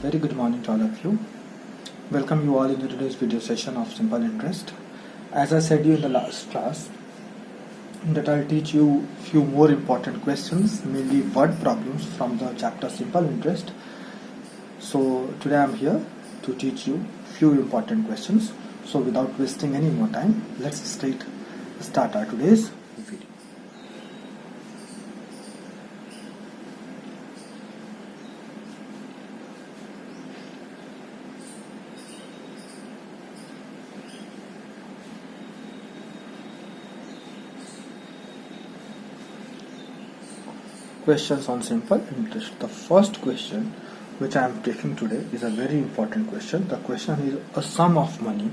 very good morning to all of you. Welcome you all into today's video session of simple interest. As I said you in the last class that I'll teach you few more important questions, mainly word problems from the chapter simple interest. So today I'm here to teach you few important questions. So without wasting any more time, let's start our today's video. Questions on simple interest. The first question which I am taking today is a very important question. The question is a sum of money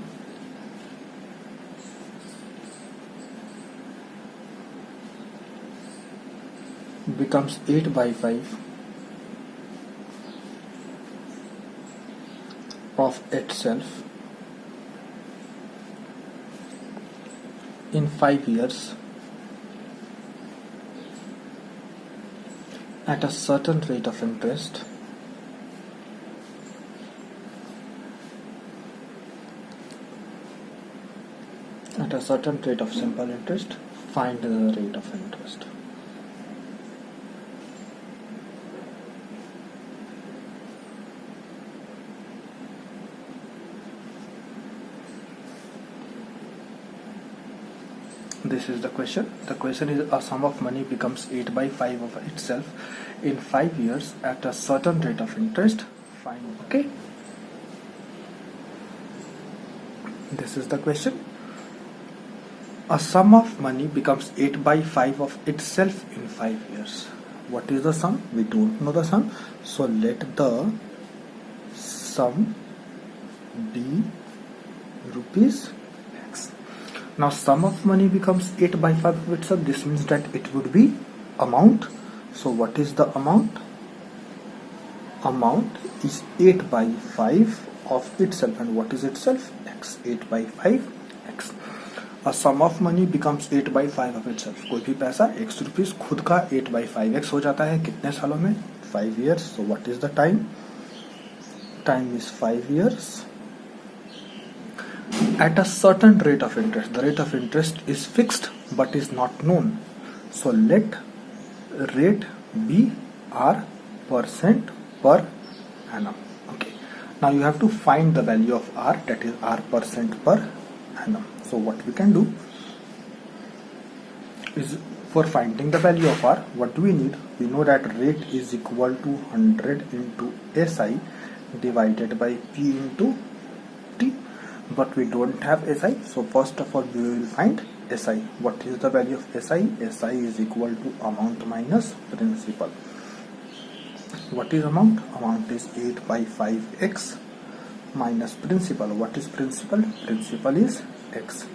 becomes 8 by 5 of itself in 5 years at a certain rate of interest at a certain rate of simple interest. Find the rate of interest. This is the question. The question is a sum of money becomes 8 by 5 of itself in 5 years at a certain rate of interest. Find. Okay. This is the question. A sum of money becomes 8 by 5 of itself in 5 years. What is the sum? We don't know the sum. So let the sum be rupees X. Now sum of money becomes 8 by 5 of itself. This means that it would be amount. So what is the amount? Amount is 8 by 5 of itself. And what is itself? X. 8 by 5 X. A sum of money becomes 8 by 5 of itself. कोई भी पैसा X rupees खुद का 8 by 5X हो जाता है कितने सालों में? 5 years. So what is the time? Time is 5 years. At a certain rate of interest. The rate of interest is fixed but is not known. So let rate be R percent per annum. Okay. Now you have to find the value of R, that is R percent per annum. So what we can do is, for finding the value of R, what do we need? We know that rate is equal to 100 into SI divided by P into T. But we don't have SI, so first of all we will find SI. What is the value of SI? SI is equal to amount minus principal. What is amount? Amount is 8 by 5X minus principal. What is principal? Principal is X.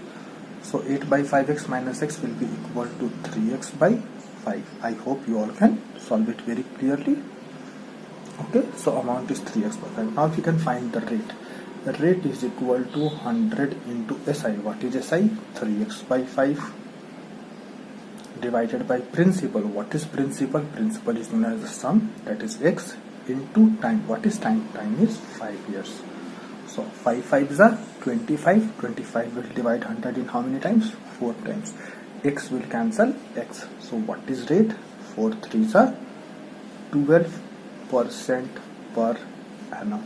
So 8 by 5X minus X will be equal to 3X by 5. I hope you all can solve it very clearly. Okay, so amount is 3X by 5. Now we can find the rate. The rate is equal to 100 into SI. What is SI? 3X by 5 divided by principal. What is principal? Principal is known as the sum, that is X, into time. What is time? Time is 5 years. So 5 5s are 25. 25 will divide 100 in how many times? 4 times. X will cancel X. So what is rate? 4 3s are 12% per annum.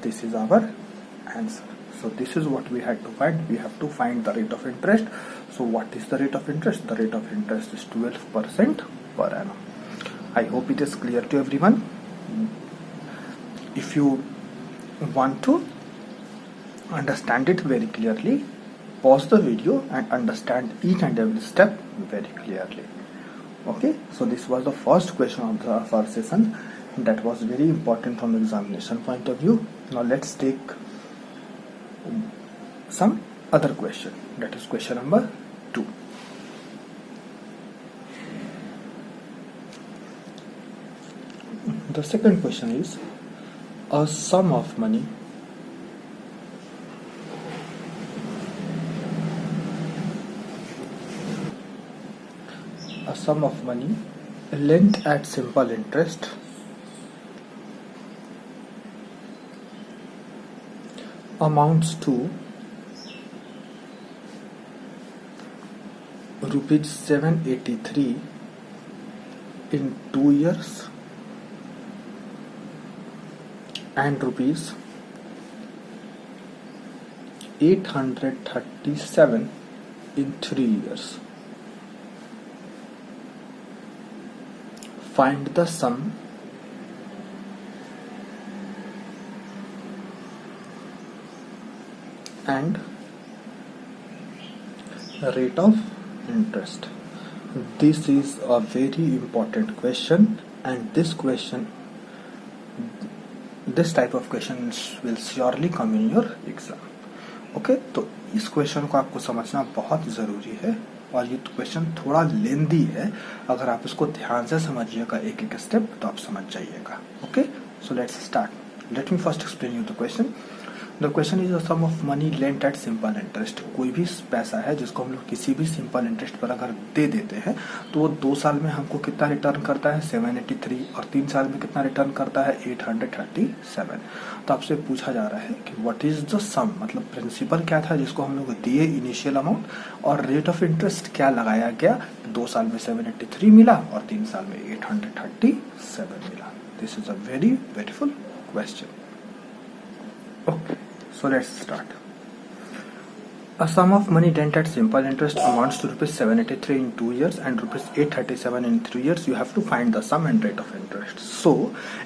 This is our answer. So this is what we had to find. We have to find the rate of interest. So what is the rate of interest? The rate of interest is 12% per annum. I hope it is clear to everyone. If you want to understand it very clearly, pause the video and understand each and every step very clearly. Okay, so this was the first question of our session. That was very important from the examination point of view. Now let's take some other question. That is question number 2. The second question is a sum of money lent at simple interest amounts to rupees 783 in 2 years and rupees 837 in 3 years. Find the sum and rate of interest. This is a very important question, and this type of questions will surely come in your exam. Okay तो इस question को आपको समझना बहुत ज़रूरी है, और ये क्वेश्चन थोड़ा लेंदी है. अगर आप इसको ध्यान से समझिएगा एक एक स्टेप तो आप समझ जाइएगा. Okay, so let's start. Let me first explain you the question. The question is the sum of money lent at simple interest. कोई भी पैसा है जिसको हम लोग किसी भी सिंपल इंटरेस्ट पर अगर दे देते हैं तो वो 2 साल में हमको कितना रिटर्न करता है 783, और 3 साल में कितना रिटर्न करता है 837. तो आपसे पूछा जा रहा है कि व्हाट इज द सम, मतलब प्रिंसिपल क्या था जिसको हम लोग दिए इनिशियल अमाउंट, और रेट ऑफ इंटरेस्ट क्या लगाया गया. 2 साल में 783 मिला और 3 साल में 837 मिला. This is a very beautiful question. Okay, so let's start. A sum of money lent at simple interest amounts to rupees 783 in 2 years and rupees 837 in 3 years. You have to find the sum and rate of interest. So,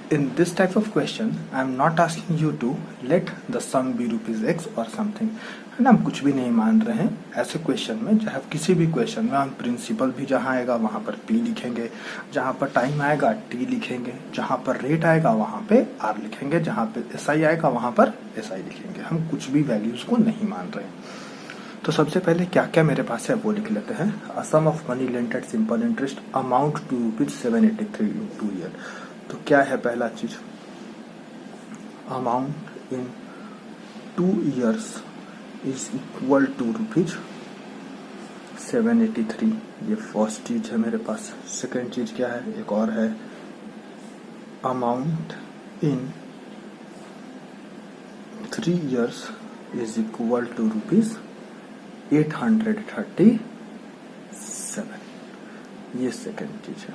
in this type of question, I am not asking you to let the sum be rupees X or something. है ना, हम कुछ भी नहीं मान रहे हैं. ऐसे क्वेश्चन में चाहे किसी भी क्वेश्चन में हम प्रिंसिपल भी जहाँ आएगा वहाँ पर P लिखेंगे, जहाँ पर टाइम आएगा T लिखेंगे, जहाँ पर रेट आएगा वहाँ पे R लिखेंगे, जहाँ पे SI आएगा वहाँ पर SI लिखेंगे. हम कुछ भी वैल्यूज को नहीं मान रहे हैं. तो सबसे पहले क्या क्या मेरे पास है वो लिख लेते हैं. A sum of money lent at simple interest amount to rupees 783 in 2 year. तो क्या है पहला चीज, amount in 2 years is equal to rupees 783. ये फर्स्ट चीज है मेरे पास. सेकेंड चीज क्या है, एक और है, amount in 3 years is equal to rupees 837. ये सेकेंड चीज है.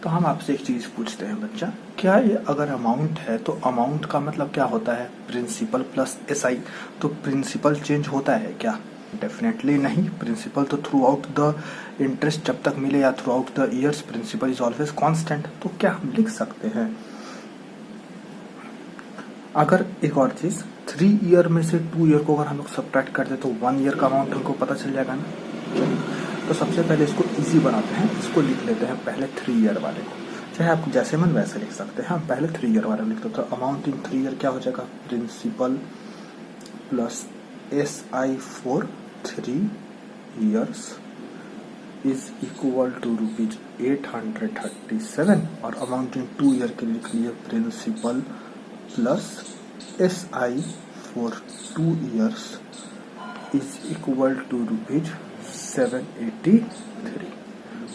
तो हम आपसे एक चीज पूछते हैं बच्चा, क्या ये अगर अमाउंट है तो अमाउंट का मतलब क्या होता है, प्रिंसिपल प्लस SI. तो प्रिंसिपल चेंज होता है क्या, डेफिनेटली नहीं. प्रिंसिपल तो थ्रू आउट द इंटरेस्ट जब तक मिले या throughout the years principal is always constant. तो क्या हम लिख सकते हैं, अगर एक और चीज 3 ईयर में से 2 ईयर को अगर हम लोग सब्ट्रैक्ट कर दे तो 1 ईयर का अमाउंट हमको पता चल जाएगा ना. तो सबसे पहले इसको इजी बनाते हैं. इसको लिख लेते हैं पहले 3 ईयर वाले को, चाहे आप जैसे मन वैसे लिख सकते हैं. हम पहले 3 ईयर वाले लिखते हैं. तो अमाउंट इन 3 ईयर क्या हो जाएगा, principal plus SI for 3 years is equal to rupees 837. और अमाउंट इन 2 ईयर के लिए लिख लिए principal plus SI for 2 years is equal to rupees 783.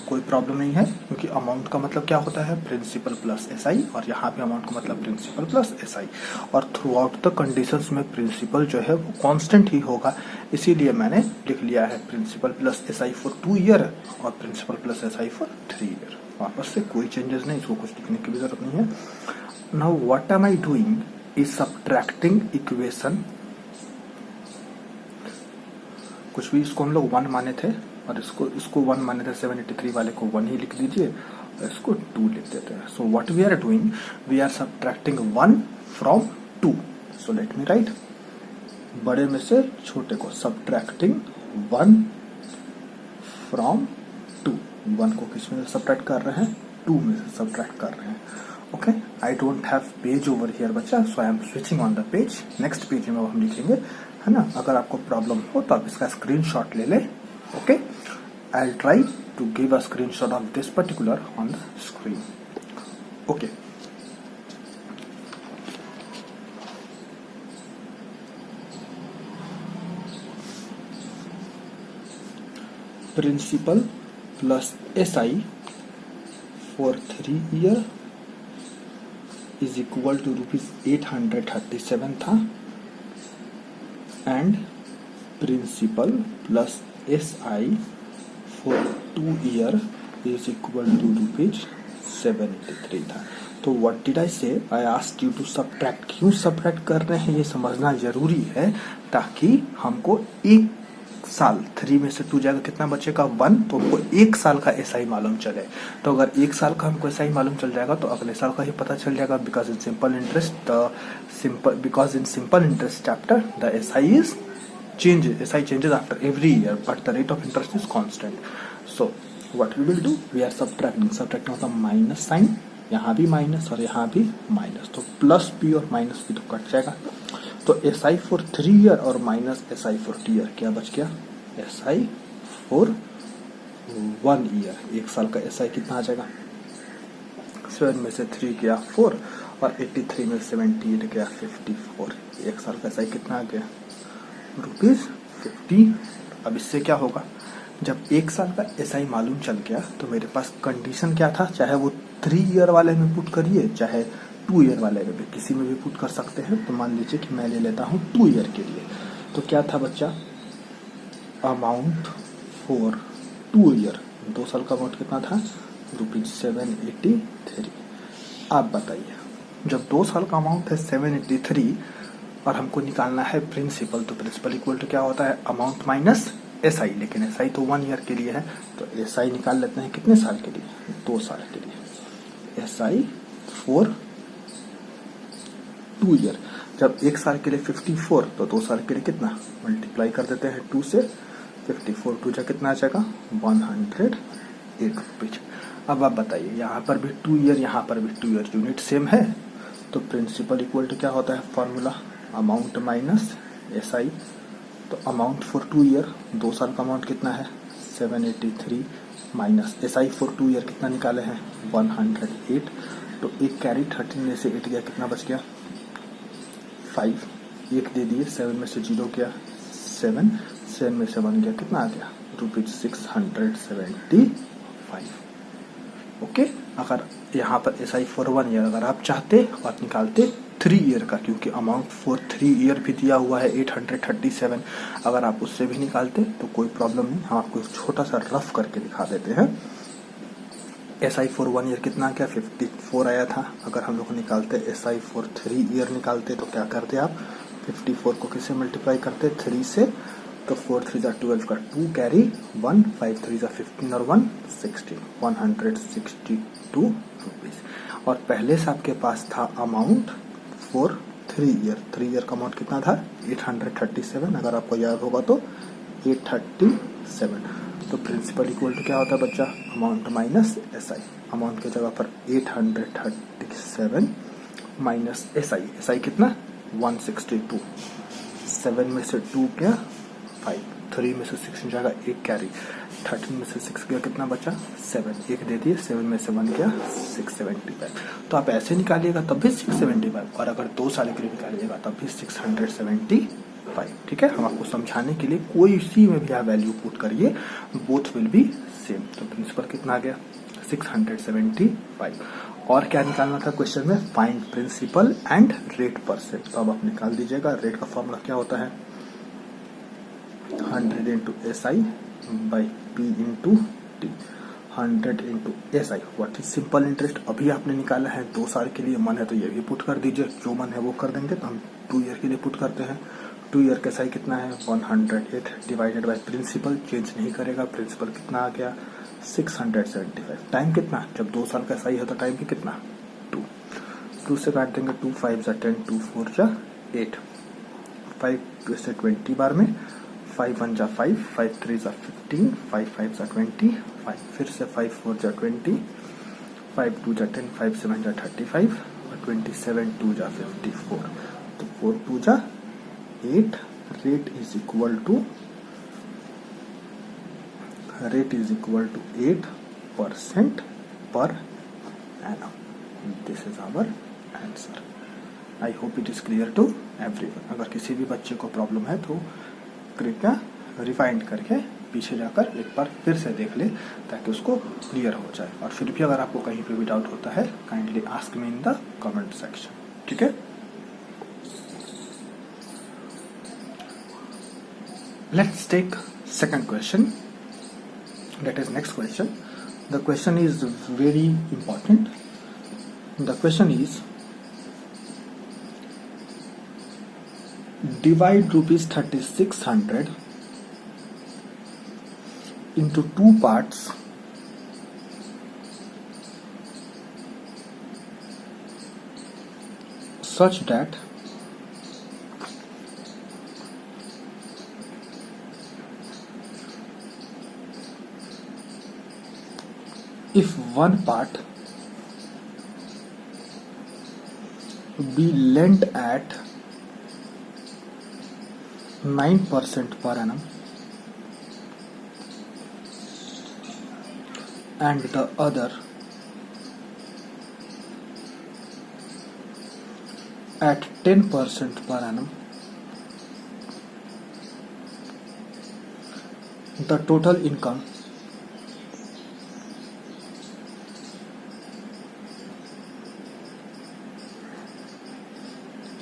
कोई प्रॉब्लम नहीं है, क्योंकि अमाउंट का मतलब क्या होता है, प्रिंसिपल प्लस SI, और यहाँ पे अमाउंट का मतलब प्रिंसिपल प्लस SI. और थ्रू आउट द कंडीशंस में प्रिंसिपल जो है वो कांस्टेंट ही होगा. इसीलिए मैंने लिख लिया है principal plus SI for 2 year और principal plus SI for 3 year. वापस से कोई चेंजेस नहीं, इसको कुछ लिखने की भी जरूरत नहीं है. Now what am I doing is subtracting equation. कुछ भी इसको हम लोग 1 माने थे और इसको 1 माने थे. 783 वाले को 1 ही लिख दीजिए और इसको 2 लिख देते हैं. So what we are doing, we are subtracting 1 from 2. So let me write, बड़े में से छोटे को सब्ट्रैक्टिंग 1 फ्रॉम 2. 1 को किस में से सब्ट्रैक्ट कर रहे हैं, 2 में से सब्ट्रैक्ट कर रहे हैं. Okay, I don't have page over here बच्चा, so I am switching on the page. Next page में हम लिखेंगे, है ना. अगर आपको प्रॉब्लम हो तो आप इसका स्क्रीनशॉट ले लें. Okay, I will try to give a screenshot of this particular on the screen. Okay, principal plus SI for 3 year. Is equal to rupees 837 था. And principal plus SI for 2 year is equal to ₹783 था। तो what did I say, I asked you to subtract. क्यों subtract कर रहे हैं ये समझना जरूरी है, ताकि हमको एक साल 3 में से 2 जाएगा, कितना बचेगा 1, तो हमको एक साल का SI मालूम चले। तो अगर एक साल का हमको SI मालूम चल जाएगा तो अगले साल का ही पता चल जाएगा, because in simple interest chapter the SI changes after every year, but the rate of interest is constant. So what we will do, we are subtracting मतलब माइनस साइन, यहाँ भी माइनस और यहाँ भी माइनस, तो प्लस भी और minus भी तो कट जाएगा। तो SI फॉर 3 ईयर और माइनस SI फॉर 2 ईयर, क्या बच गया SI फॉर 1 ईयर। एक साल का SI कितना आ जाएगा, 7 में से 3 गया 4 और 83 में 78 गया 54। एक साल का SI कितना आ गया ₹50। अब इससे क्या होगा, जब एक साल का SI मालूम चल गया तो मेरे पास कंडीशन क्या था, चाहे वो 3 ईयर वाले में पुट करिए चाहे 2 ईयर वाले में भी, किसी में भी पुट कर सकते हैं। तो मान लीजिए कि मैं ले लेता हूँ 2 ईयर के लिए, तो क्या था बच्चा, अमाउंट फॉर 2 ईयर, 2 साल का अमाउंट कितना था ₹783। आप बताइए, जब 2 साल का अमाउंट है 783 और हमको निकालना है प्रिंसिपल, तो प्रिंसिपल इक्वल टू क्या होता है, अमाउंट माइनस SI, लेकिन SI तो 1 ईयर के लिए है, तो SI निकाल लेते हैं कितने साल के लिए, 2 साल के लिए। SI फॉर 2 ईयर, जब एक साल के लिए 54 तो 2 साल के लिए कितना, मल्टीप्लाई कर देते हैं 2 से, 54 2 जा कितना आ जाएगा 108 रुपीज। अब आप बताइए, यहाँ पर भी 2 ईयर, यहाँ पर भी 2 ईयर, यूनिट सेम है, तो प्रिंसिपल इक्वल टू क्या होता है फॉर्मूला, अमाउंट माइनस SI। तो अमाउंट फॉर 2 ईयर, 2 साल का अमाउंट कितना है 783 माइनस SI फॉर 2 ईयर कितना निकाले हैं 108। तो एक कैरी 13 में से 8 गया, कितना बच गया 5, एक दे दिए, 7 में से 0 गया 7, 7 में से 1 गया, कितना आ गया ₹675। ओके, अगर यहाँ पर SI फॉर 1 ईयर अगर आप चाहते और निकालते 3 ईयर का, क्योंकि अमाउंट फॉर 3 ईयर भी दिया हुआ है 837, अगर आप उससे भी निकालते तो कोई प्रॉब्लम नहीं, हम आपको छोटा सा रफ करके दिखा देते हैं। SI फॉर 1 ईयर कितना क्या 54 आया था, अगर हम लोग निकालते SI फॉर 3 ईयर निकालते तो क्या करते आप, 54 को किससे मल्टीप्लाई करते 3 से, तो 4 3 जा 12 का 2 कैरी 1, 5 3 जा 15 और 1 16, 162 रुपीज। और पहले से आपके पास था अमाउंट फॉर 3 ईयर, 3 ईयर का अमाउंट कितना था 837, अगर आपको याद होगा तो 837। तो प्रिंसिपल इक्वल टू क्या होता है बच्चा, अमाउंट माइनस SI। अमाउंट की जगह पर 837 माइनस SI कितना 162, 7 में से 2 गया 5, 3 में से 6 जाएगा, एक कैरी, 13 में से 6 गया, कितना बचा 7, एक दे दिए, 7 में से 1 गया 675। तो आप ऐसे निकालिएगा तब भी 675, और अगर 2 साल के लिए निकालिएगा तब भी 675। ठीक है, हम आपको समझाने के लिए कोई सी में भी आप वैल्यू पुट करिए, बोथ विल बी सेम। तो प्रिंसिपल कितना आ गया 675। और क्या निकालना था क्वेश्चन में, find principal and rate percent. तो अब आप निकाल दीजिएगा, रेट का फॉर्मूला क्या होता है 100 into SI by P into T, 100 into SI what is simple interest. अभी आपने निकाला है 2 साल के लिए, मन है तो ये भी पुट कर दीजिए, जो मन है वो कर देंगे। तो हम 2 ईयर के लिए पुट करते हैं, 2 ईयर का SI कितना है 108 डिवाइडेड बाय प्रिंसिपल, चेंज नहीं करेगा, प्रिंसिपल कितना आ गया 675। टाइम कितना, जब 2 साल का SI है तो टाइम भी कितना 2 से काट देंगे, 2 5 जा 10, 2 4 जा 8, 5 से 20 बार में, 5 1 जा 5, 5 3 जा 15, 5 5 जा 20, 5 फिर से 5 4 जा 20, 5 2 जा 10, 5 7 जा 35 और 27 2 जा 54। तो 4 2 जा 8, रेट इज इक्वल टू 8% पर annum. This is our answer. I hope it is clear to everyone. अगर किसी भी बच्चे को प्रॉब्लम है तो कृपया रिवाइंड करके पीछे जाकर एक बार फिर से देख ले, ताकि उसको क्लियर हो जाए। और फिर भी अगर आपको कहीं पे भी डाउट होता है, kindly ask me in the comment section. ठीक है, Let's take second question. That is next question. The question is very important. The question is, divide rupees 3600 into two parts such that if one part be lent at 9% per annum and the other at 10% per annum, the total income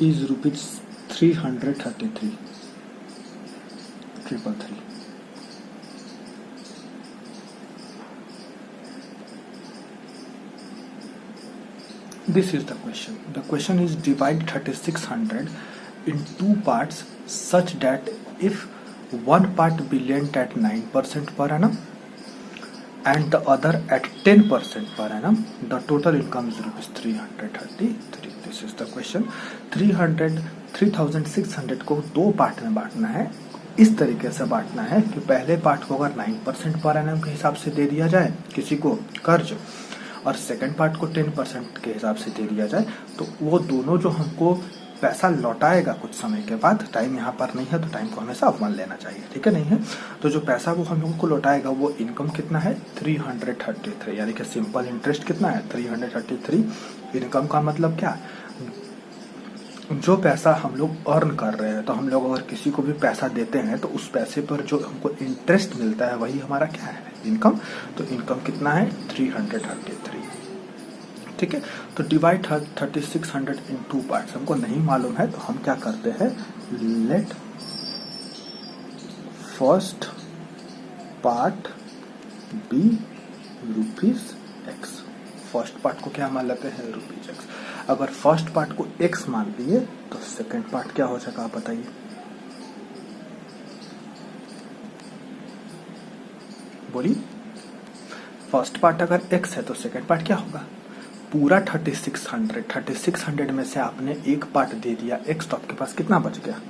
is rupees 333,333. This is the question. The question is, divide 3600 in two parts such that if one part be lent at 9% per annum and the other at 10% per annum, the total income is rupees 333. This is the question. 3600 को दो part में बांटना है. इस तरीके से बांटना है कि पहले पार्ट को अगर 9% पर एनम के हिसाब से दे दिया जाए किसी को कर्ज, और सेकंड पार्ट को 10% के हिसाब से दे दिया जाए, तो वो दोनों जो हमको पैसा लौटाएगा कुछ समय के बाद, टाइम यहाँ पर नहीं है तो टाइम को हमेशा मान लेना चाहिए, ठीक है, नहीं है तो जो पैसा वो हम लोगों को लौटाएगा वो इनकम कितना है 333, यानी कि सिंपल इंटरेस्ट कितना है 333. इनकम का मतलब क्या, जो पैसा हम लोग अर्न कर रहे हैं, तो हम लोग अगर किसी को भी पैसा देते हैं तो उस पैसे पर जो हमको इंटरेस्ट मिलता है वही हमारा क्या है, इनकम. तो इनकम कितना है 333, ठीक है. तो डिवाइड 3600 इन टू पार्ट्स हमको नहीं मालूम है, तो हम क्या करते हैं, let first part be rupees X. First part को क्या मान लेते हैं, रुपीज एक्स. अगर फर्स्ट पार्ट को एक्स मान लिए तो सेकंड पार्ट क्या हो जाएगा आप बताइए. बोलिए, फर्स्ट पार्ट अगर एक्स है तो सेकंड पार्ट क्या होगा, पूरा 3600 में से आपने एक पार्ट दे दिया एक्स, तो आपके पास कितना बच गया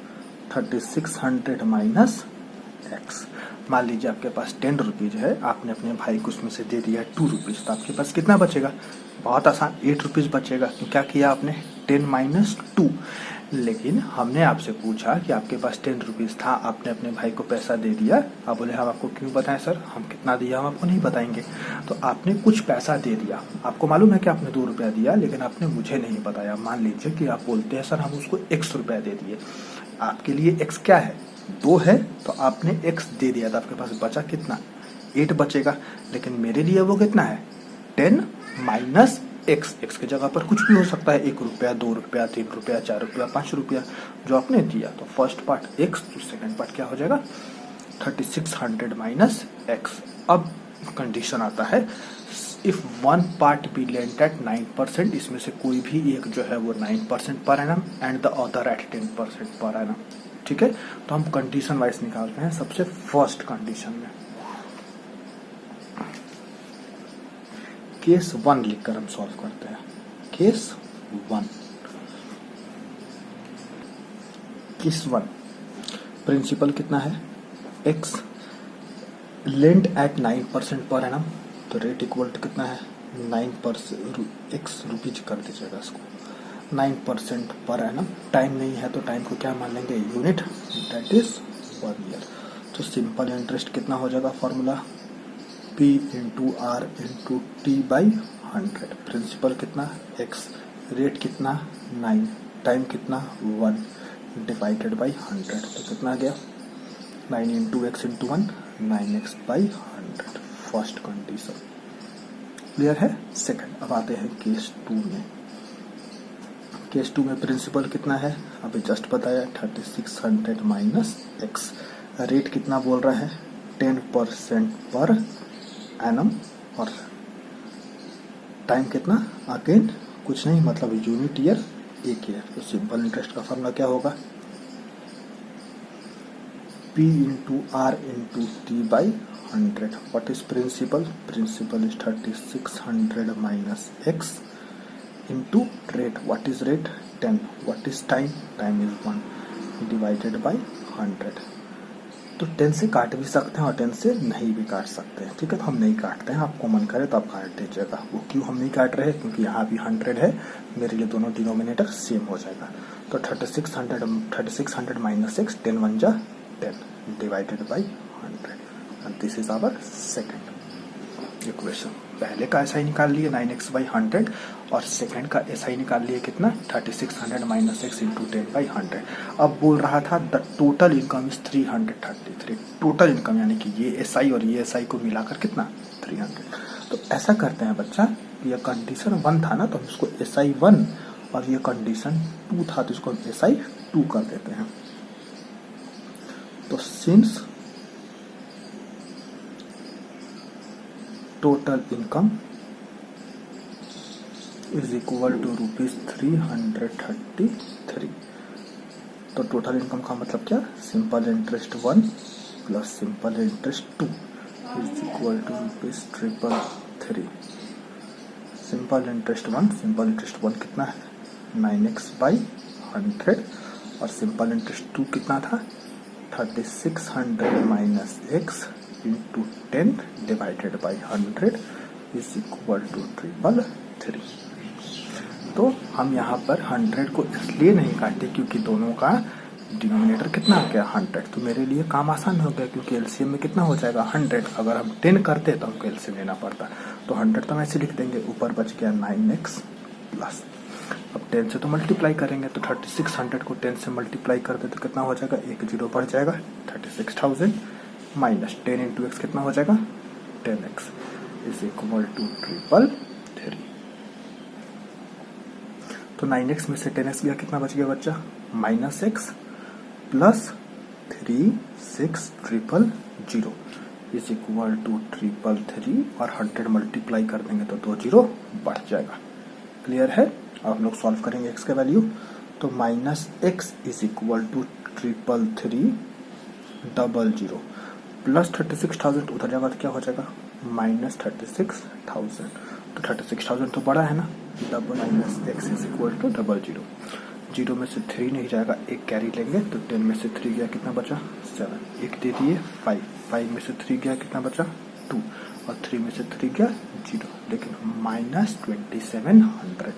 3600 माइनस एक्स. मान लीजिए आपके पास 10 रुपीज है, आपने अपने भाई को उसमें से दे दिया 2 रुपीज, तो आपके पास कितना बचेगा, बहुत आसान 8 रुपीज बचेगा. क्या किया आपने 10 माइनस 2. लेकिन हमने आपसे पूछा कि आपके पास 10 रुपीज था, आपने अपने भाई को पैसा दे दिया. आप बोले हम आपको क्यों बताएं सर, हम कितना दिया हम आपको नहीं बताएंगे. तो आपने कुछ पैसा दे दिया, आपको मालूम है कि आपने 2 रुपया दिया, लेकिन आपने मुझे नहीं बताया. मान लीजिए कि आप बोलते हैं सर हम उसको x रुपया दे दिए. आपके लिए x क्या है 2 है, तो आपने x दे दिया, तो आपके पास बचा कितना 8 बचेगा. लेकिन मेरे लिए वो कितना है 10 माइनस एक्स. एक्स की जगह पर कुछ भी हो सकता है, 1 रुपया 2 रुपया 3 रुपया 4 रुपया 5 रुपया जो आपने दिया. तो फर्स्ट पार्ट एक्स, तो सेकंड पार्ट क्या हो जाएगा 3600 माइनस एक्स. अब कंडीशन आता है, if one part be lent at 9%, इसमें से कोई भी एक जो है वो 9% per annum and the other at 10% per annum, ठीक है. तो हम कंडीशन वाइज निकालते हैं. सबसे फर्स्ट कंडीशन में केस 1 लिखकर हम सॉल्व करते हैं. केस 1 प्रिंसिपल कितना है x lent at 9% per annum, तो रेट इक्वल टू कितना है 9% x रुपीज कर दीजिएगा इसको, 9% पर एनम. टाइम नहीं है तो टाइम को क्या मान लेंगे यूनिट, दैट इज 1 ईयर. तो सिंपल इंटरेस्ट कितना हो जाएगा formula P into R into T by 100. Principal कितना x, रेट कितना 9, टाइम कितना 1 डिवाइडेड बाई 100, तो कितना आ गया 9 into x into 1 9x by 100. First condition clear है. सेकंड, अब आते हैं केस 2 में. केस 2 में प्रिंसिपल कितना है अभी जस्ट बताया 3600 माइनस एक्स. रेट कितना बोल रहा है 10% पर एनम और टाइम कितना अगेन कुछ नहीं मतलब यूनिट ईयर एक ईयर। तो सिंपल इंटरेस्ट का फॉर्मूला क्या होगा P into R into T by 100। What is principal is 3600 minus X into rate. What is rate 10। What is time is 1 divided by 100। तो 10 से काट भी सकते हैं और 10 से नहीं भी काट सकते हैं। ठीक है, तो हम नहीं काटते हैं, आपको मन करे तो आप काट दीजिएगा। वो क्यों हम नहीं काट रहे हैं क्योंकि यहाँ भी 100 है, मेरे लिए दोनों डिनोमिनेटर सेम हो जाएगा। तो 3600 माइनस एक्स 10 1 जा 10 divided by 100 and this is our second equation. पहले का एसआई निकाल लिए 9x बाई 100 और सेकंड का एसआई निकाल लिए कितना 3600 माइनस एक्स इंटू 10 बाई 100। अब बोल रहा था the total income is 333। Total income यानी कि ये एसआई और ये एसआई को मिलाकर कितना 300। तो ऐसा करते हैं बच्चा, ये कंडीशन 1 था ना तो हम इसको एसआई 1 और ये कंडीशन 2 था तो इसको हम एसआई 2 कर देते हैं। तो since total income is equal to ₹333। तो टोटल इनकम का मतलब क्या simple interest 1 plus simple interest 2 is equal to ₹333। Simple interest 1 कितना है 9x बाई 100 और सिंपल इंटरेस्ट 2 कितना था 3600 minus X into 10 divided by 100 is equal to 333। तो हम यहाँ पर 100 को इसलिए नहीं काटे क्योंकि दोनों का डिनोमिनेटर कितना आ गया 100। तो मेरे लिए काम आसान हो गया क्योंकि एलसीएम में कितना हो जाएगा 100। अगर हम 10 करते तो हमको एलसीएम लेना पड़ता। तो 100 तो हम ऐसे लिख देंगे, ऊपर बच गया 9x प्लस अब 10 से तो मल्टीप्लाई करेंगे तो 3600 को 10 से मल्टीप्लाई कर दे तो कितना हो जाएगा, एक जीरो बढ़ जाएगा 36,000 माइनस 10 इंटू एक्स कितना हो जाएगा 10x इज इक्वल टू 333। तो 9x में से 10x गया कितना बच गया बच्चा minus X plus 36300 is equal to 333 और 100 मल्टीप्लाई कर देंगे तो 2 जीरो बढ़ जाएगा। क्लियर है। अब हम लोग सॉल्व करेंगे x का वैल्यू। तो minus X is equal to 33300 plus 36,000 उधर जाएगा तो क्या हो जाएगा माइनस 36,000। तो 36,000 तो बड़ा है ना, double minus X is equal to 00। 0 में से 3 नहीं जाएगा, एक कैरी लेंगे तो 10 में से 3 गया कितना बचा 7, एक दे दिए 5, 5 में से 3 गया कितना बचा 2 और 3 में से 3 गया 0, लेकिन माइनस 2700।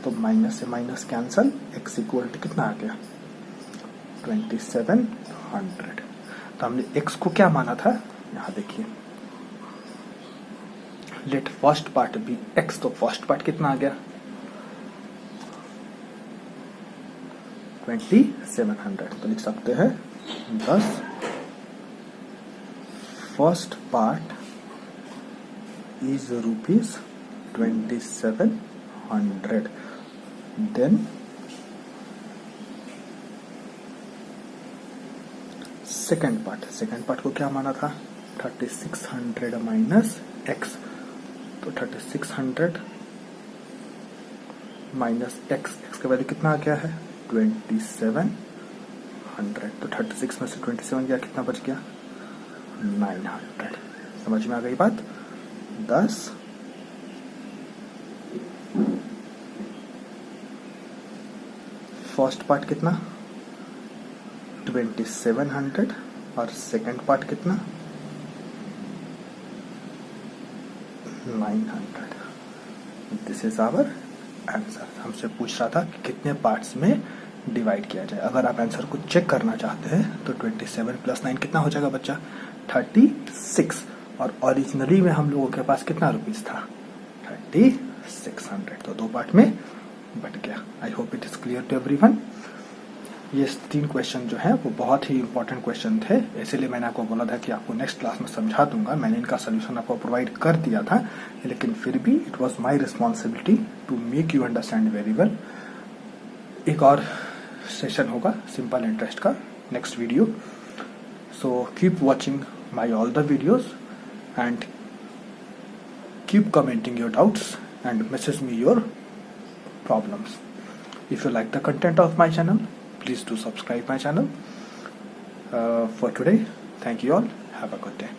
तो माइनस से minus cancel, X equal to कितना आ गया 2700। तो हमने x को क्या माना था यहाँ देखिए, let first part be x। तो फर्स्ट पार्ट कितना आ गया 2700। तो लिख सकते हैं 10 first part is ₹2700। Then second part को क्या माना था 3600 माइनस एक्स। तो 3600 माइनस एक्स का वैल्यू कितना आ गया है 2700। तो 36 में से 27 गया कितना बच गया 900। समझ में आ गई बात। 10 फर्स्ट पार्ट कितना 2700 और सेकंड पार्ट कितना 900। This is our answer. हमसे पूछ रहा था कि कितने पार्ट्स में डिवाइड किया जाए। अगर आप आंसर को चेक करना चाहते हैं तो 27 प्लस 9 कितना हो जाएगा बच्चा 36। और ओरिजिनली में हम लोगों के पास कितना रुपीस था 3600। तो 2 पार्ट में बट गया। I hope it is clear to everyone. ये 3 क्वेश्चन जो हैं वो बहुत ही इंपॉर्टेंट क्वेश्चन थे, इसीलिए मैंने आपको बोला था कि आपको नेक्स्ट क्लास में समझा दूंगा। मैंने इनका सोल्यूशन आपको प्रोवाइड कर दिया था, लेकिन फिर भी it was my responsibility to make you understand very well. एक और सेशन होगा सिंपल इंटरेस्ट का next video. So keep watching my all the videos and keep commenting your doubts and message me your problems. If you like the content of my channel, please do subscribe my channel. For today, thank you all. Have a good day.